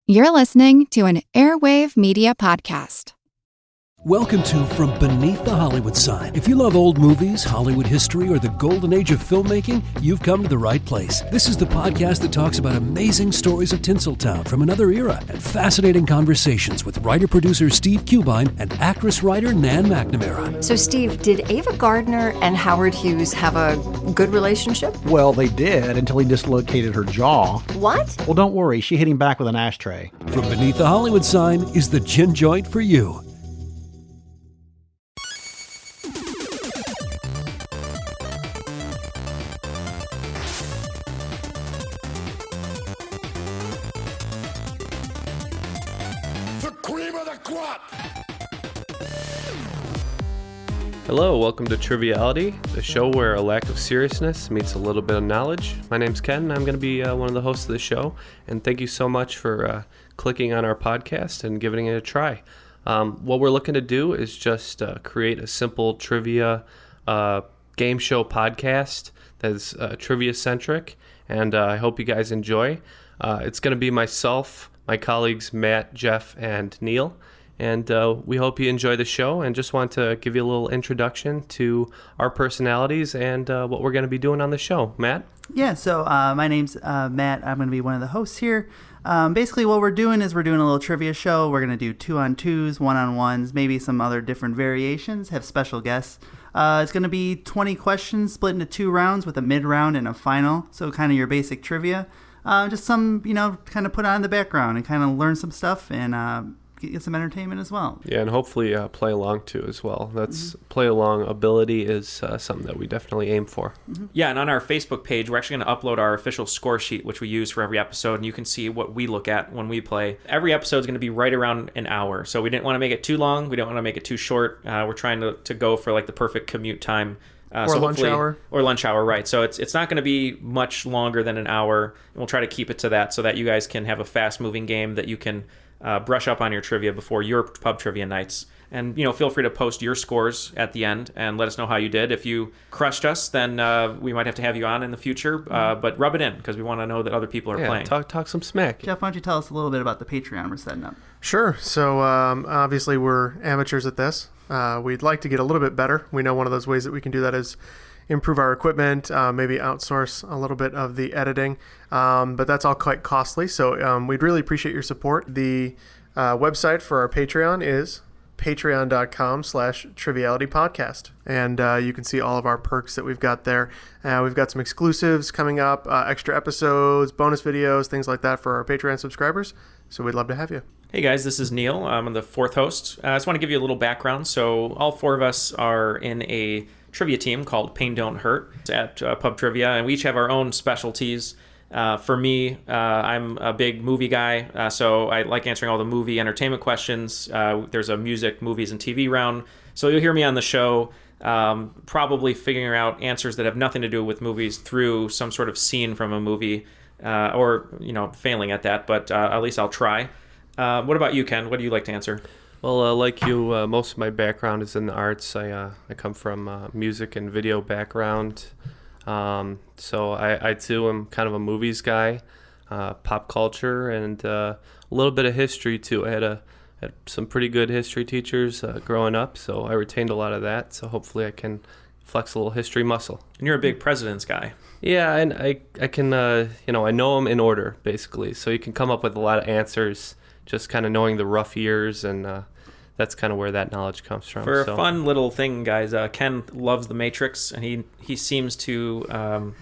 You're listening to an Airwave Media Podcast. Welcome to From Beneath the Hollywood Sign. If you love old movies, Hollywood history, or the golden age of filmmaking, you've come to the right place. This is the podcast that talks about amazing stories of Tinseltown from another era and fascinating conversations with writer-producer Steve Cubine and actress-writer Nan McNamara. So, Steve, did Ava Gardner and Howard Hughes have a good relationship? Well, they did until he dislocated her jaw. What? Well, don't worry. She hit him back with an ashtray. From Beneath the Hollywood Sign is the gin joint for you. Hello, welcome to Triviality, the show where a lack of seriousness meets a little bit of knowledge. My name's Ken, and I'm going to be one of the hosts of the show, and thank you so much for clicking on our podcast and giving it a try. What we're looking to do is just create a simple trivia game show podcast that's trivia-centric, and I hope you guys enjoy. It's going to be myself, my colleagues Matt, Jeff, and Neil. And we hope you enjoy the show, and just want to give you a little introduction to our personalities and what we're going to be doing on the show. Matt? Yeah, so my name's Matt. I'm going to be one of the hosts here. Basically, what we're doing is we're doing a little trivia show. We're going to do 2-on-2s, 1-on-1s, maybe some other different variations, have special guests. It's going to be 20 questions split into 2 rounds with a mid-round and a final, so kind of your basic trivia. Just some, kind of put on in the background and kind of learn some stuff and get some entertainment as well. Yeah, and hopefully play along too as well. That's play along ability is something that we definitely aim for. Mm-hmm. Yeah, and on our Facebook page, we're actually going to upload our official score sheet, which we use for every episode, and you can see what we look at when we play. Every episode is going to be right around an hour, so we didn't want to make it too long. We don't want to make it too short. We're trying to go for like the perfect commute time. Or lunch hour. Or lunch hour, right. So it's not going to be much longer than an hour, and we'll try to keep it to that so that you guys can have a fast-moving game that you can brush up on your trivia before your pub trivia nights. And, feel free to post your scores at the end and let us know how you did. If you crushed us, then we might have to have you on in the future. But rub it in, because we want to know that other people are playing. Talk some smack. Jeff, why don't you tell us a little bit about the Patreon we're setting up? Sure. So obviously we're amateurs at this. We'd like to get a little bit better. We know one of those ways that we can do that is improve our equipment, maybe outsource a little bit of the editing, but that's all quite costly. So we'd really appreciate your support. The website for our Patreon is patreon.com/trivialitypodcast. And you can see all of our perks that we've got there. We've got some exclusives coming up, extra episodes, bonus videos, things like that for our Patreon subscribers. So we'd love to have you. Hey guys, this is Neil. I'm the 4th host. I just want to give you a little background. So all 4 of us are in a trivia team called Pain Don't Hurt at Pub Trivia, and we each have our own specialties. For me, I'm a big movie guy, so I like answering all the movie entertainment questions. There's a music, movies, and TV round, so you'll hear me on the show probably figuring out answers that have nothing to do with movies through some sort of scene from a movie, or failing at that, but at least I'll try. What about you, Ken? What do you like to answer? Well, like you, most of my background is in the arts. I come from music and video background. So I too am kind of a movies guy, pop culture, and a little bit of history too. I had some pretty good history teachers growing up, so I retained a lot of that. So hopefully I can flex a little history muscle. And you're a big presidents guy. Yeah, and I can, I know them in order, basically. So you can come up with a lot of answers just kind of knowing the rough years, and that's kind of where that knowledge comes from. For a fun little thing, guys, Ken loves The Matrix, and he seems to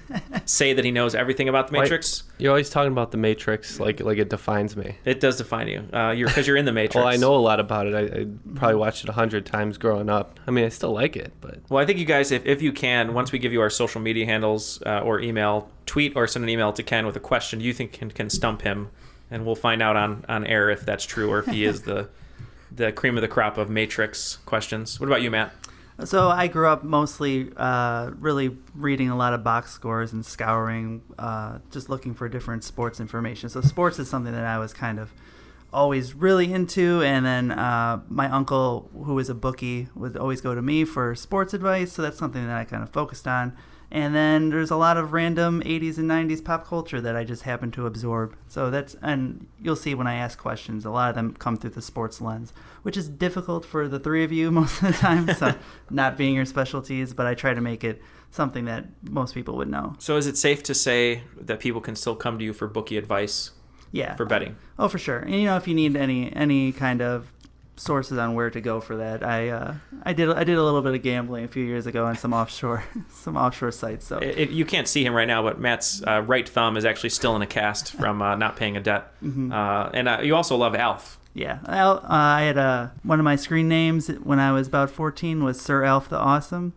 say that he knows everything about The Matrix. You're always talking about The Matrix like it defines me. It does define you, because you're in The Matrix. Well, I know a lot about it. I probably watched it 100 times growing up. I mean, I still like it, but... Well, I think you guys, if you can, once we give you our social media handles or email, tweet or send an email to Ken with a question you think can stump him, and we'll find out on air if that's true or if he is the cream of the crop of Matrix questions. What about you, Matt? So I grew up mostly really reading a lot of box scores and scouring, just looking for different sports information. So sports is something that I was kind of always really into. And then my uncle, who was a bookie, would always go to me for sports advice. So that's something that I kind of focused on. And then there's a lot of random 80s and 90s pop culture that I just happen to absorb. So and you'll see when I ask questions, a lot of them come through the sports lens, which is difficult for the three of you most of the time, so not being your specialties, but I try to make it something that most people would know. So is it safe to say that people can still come to you for bookie advice? Yeah. For betting? Oh, for sure. And if you need any kind of sources on where to go for that, I did a little bit of gambling a few years ago on some offshore sites. So you can't see him right now, but Matt's right thumb is actually still in a cast from not paying a debt. Mm-hmm. And you also love Alf. Yeah, I had one of my screen names when I was about 14 was Sir Alf the Awesome.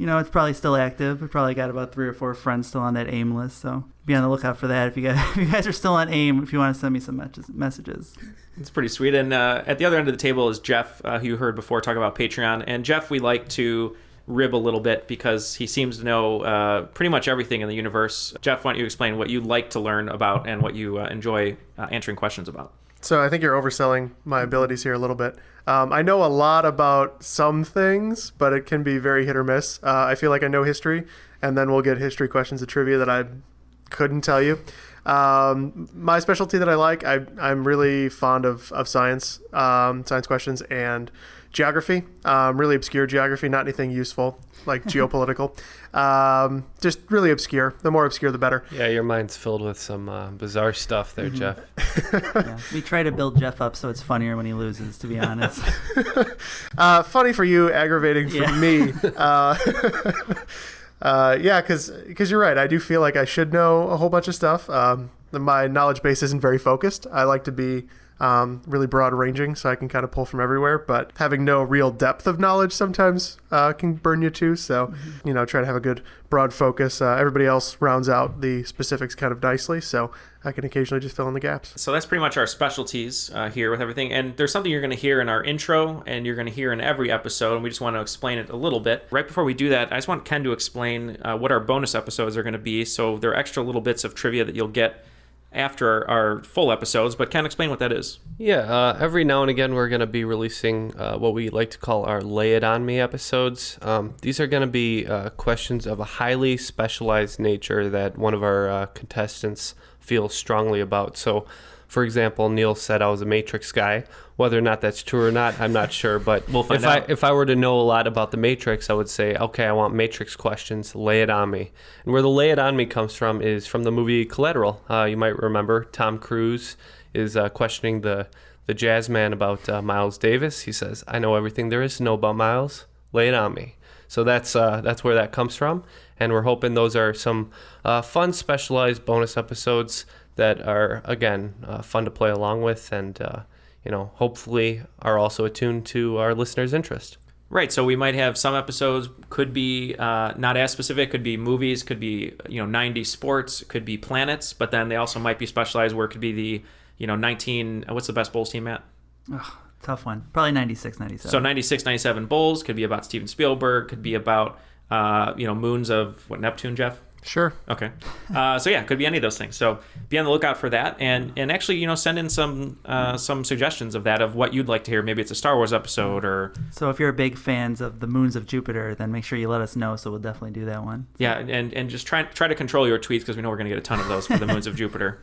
It's probably still active. We probably got about 3 or 4 friends still on that AIM list, so be on the lookout for that if you guys are still on AIM, if you want to send me some messages. It's pretty sweet. And at the other end of the table is Jeff, who you heard before talk about Patreon. And Jeff, we like to rib a little bit because he seems to know pretty much everything in the universe. Jeff, why don't you explain what you like to learn about and what you enjoy answering questions about? So I think you're overselling my abilities here a little bit. I know a lot about some things, but it can be very hit or miss. I feel like I know history, and then we'll get history questions of trivia that I couldn't tell you. My specialty that I like, I'm really fond of science, science questions, and geography. Really obscure geography, not anything useful, like geopolitical. Just really obscure. The more obscure, the better. Yeah, your mind's filled with some bizarre stuff there, Jeff. Yeah, we try to build Jeff up so it's funnier when he loses, to be honest. Funny for you, aggravating for me. Yeah, because you're right. I do feel like I should know a whole bunch of stuff. My knowledge base isn't very focused. I like to be really broad ranging, so I can kind of pull from everywhere, but having no real depth of knowledge sometimes can burn you too. So, try to have a good broad focus. Everybody else rounds out the specifics kind of nicely, so I can occasionally just fill in the gaps. So that's pretty much our specialties here with everything. And there's something you're going to hear in our intro and you're going to hear in every episode, and we just want to explain it a little bit. Right before we do that, I just want Ken to explain what our bonus episodes are going to be. So there are extra little bits of trivia that you'll get after our full episodes, but Ken, explain what that is. Yeah, every now and again we're going to be releasing what we like to call our Lay It On Me episodes. These are going to be questions of a highly specialized nature that one of our contestants feels strongly about. So, for example, Neil said I was a Matrix guy. Whether or not that's true or not, I'm not sure. But we'll find out. If I were to know a lot about the Matrix, I would say, okay, I want Matrix questions. Lay it on me. And where the lay it on me comes from is from the movie Collateral. You might remember Tom Cruise is questioning the jazz man about Miles Davis. He says, I know everything there is to know about Miles. Lay it on me. So that's where that comes from. And we're hoping those are some fun, specialized bonus episodes that are, again, fun to play along with and hopefully are also attuned to our listeners' interest. Right, so we might have some episodes could be not as specific, could be movies, could be 90s sports, could be planets, but then they also might be specialized where it could be the 19 what's the best Bulls team, Matt? Oh, tough one. Probably 96, 97. So 96, 97 Bulls could be about Steven Spielberg, could be about moons of Neptune, Jeff? Sure. Okay. So yeah, it could be any of those things. So be on the lookout for that, and actually, send in some suggestions of that, of what you'd like to hear. Maybe it's a Star Wars episode, or so if you're big fans of the moons of Jupiter, then make sure you let us know. So we'll definitely do that one. Yeah, and just try to control your tweets because we know we're going to get a ton of those for the moons of Jupiter.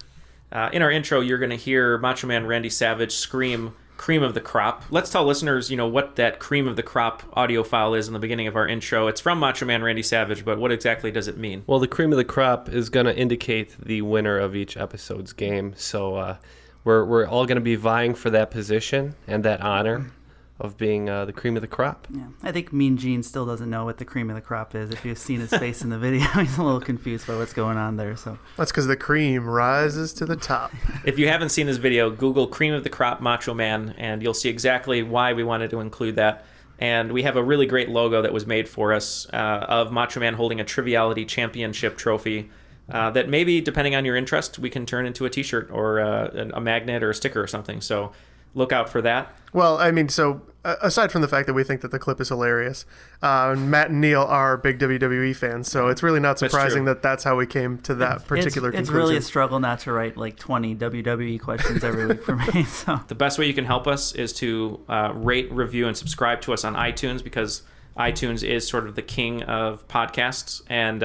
In our intro, you're going to hear Macho Man Randy Savage scream "cream of the crop." Let's tell listeners, what that cream of the crop audio file is in the beginning of our intro. It's from Macho Man Randy Savage, but what exactly does it mean? Well, the cream of the crop is going to indicate the winner of each episode's game. So we're all going to be vying for that position and that honor of being the cream of the crop. Yeah, I think Mean Gene still doesn't know what the cream of the crop is. If you've seen his face in the video, he's a little confused by what's going on there. So that's because the cream rises to the top. If you haven't seen this video, Google cream of the crop Macho Man, and you'll see exactly why we wanted to include that. And we have a really great logo that was made for us of Macho Man holding a Triviality Championship trophy that maybe, depending on your interest, we can turn into a t-shirt or a magnet or a sticker or something. So look out for that. Well, I mean, so aside from the fact that we think that the clip is hilarious, Matt and Neil are big WWE fans, so it's really not surprising that that's how we came to that particular conclusion. It's really a struggle not to write like 20 WWE questions every week for me. So the best way you can help us is to rate, review, and subscribe to us on iTunes, because iTunes is sort of the king of podcasts, and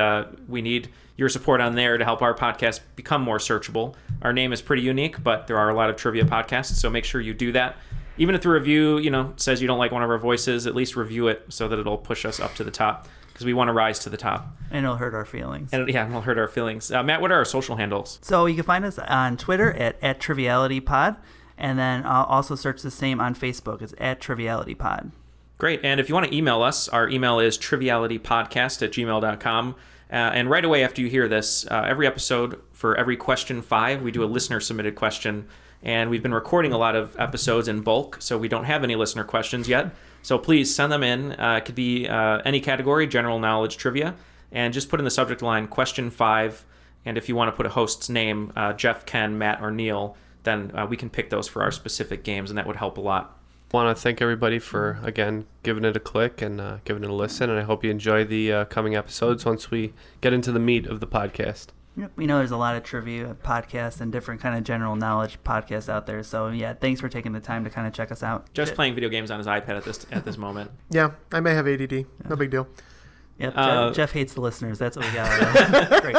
we need your support on there to help our podcast become more searchable. Our name is pretty unique, but there are a lot of trivia podcasts, so make sure you do that. Even if the review, says you don't like one of our voices, at least review it so that it'll push us up to the top, because we want to rise to the top. And it'll hurt our feelings. And it'll hurt our feelings. Matt, what are our social handles? So you can find us on Twitter at TrivialityPod, and then also search the same on Facebook. It's at TrivialityPod. Great. And if you want to email us, our email is trivialitypodcast@gmail.com. And right away after you hear this, every episode, for every question 5, we do a listener-submitted question. And we've been recording a lot of episodes in bulk, so we don't have any listener questions yet. So please send them in. It could be any category, general knowledge, trivia, and just put in the subject line question 5. And if you want to put a host's name, Jeff, Ken, Matt, or Neil, then we can pick those for our specific games, and that would help a lot. Want to thank everybody for, again, giving it a click and giving it a listen. And I hope you enjoy the coming episodes once we get into the meat of the podcast. Yep. We know there's a lot of trivia podcasts and different kind of general knowledge podcasts out there. So, yeah, thanks for taking the time to kind of check us out. Just playing video games on his iPad at this moment. Yeah, I may have ADD. No big deal. Yep, Jeff hates the listeners. That's what we got. Great.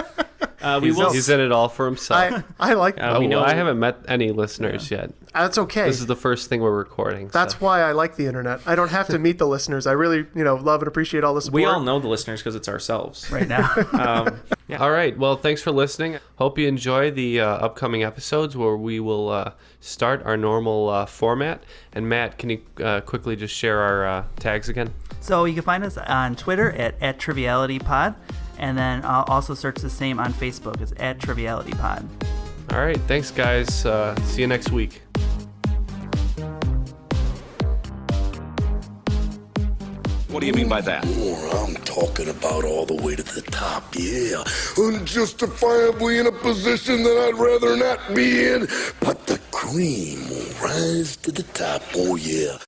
He's in it all for himself. I like that. We know I haven't met any listeners yet. That's okay. This is the first thing we're recording. That's why I like the internet. I don't have to meet the listeners. I really, love and appreciate all the support. We all know the listeners because it's ourselves right now. Yeah. All right. Well, thanks for listening. Hope you enjoy the upcoming episodes where we will start our normal format. And Matt, can you quickly just share our tags again? So you can find us on Twitter at TrivialityPod, and then also search the same on Facebook. It's at TrivialityPod. All right. Thanks, guys. See you next week. What do you mean by that? I'm talking about all the way to the top, yeah. Unjustifiably in a position that I'd rather not be in, but the cream will rise to the top, oh yeah.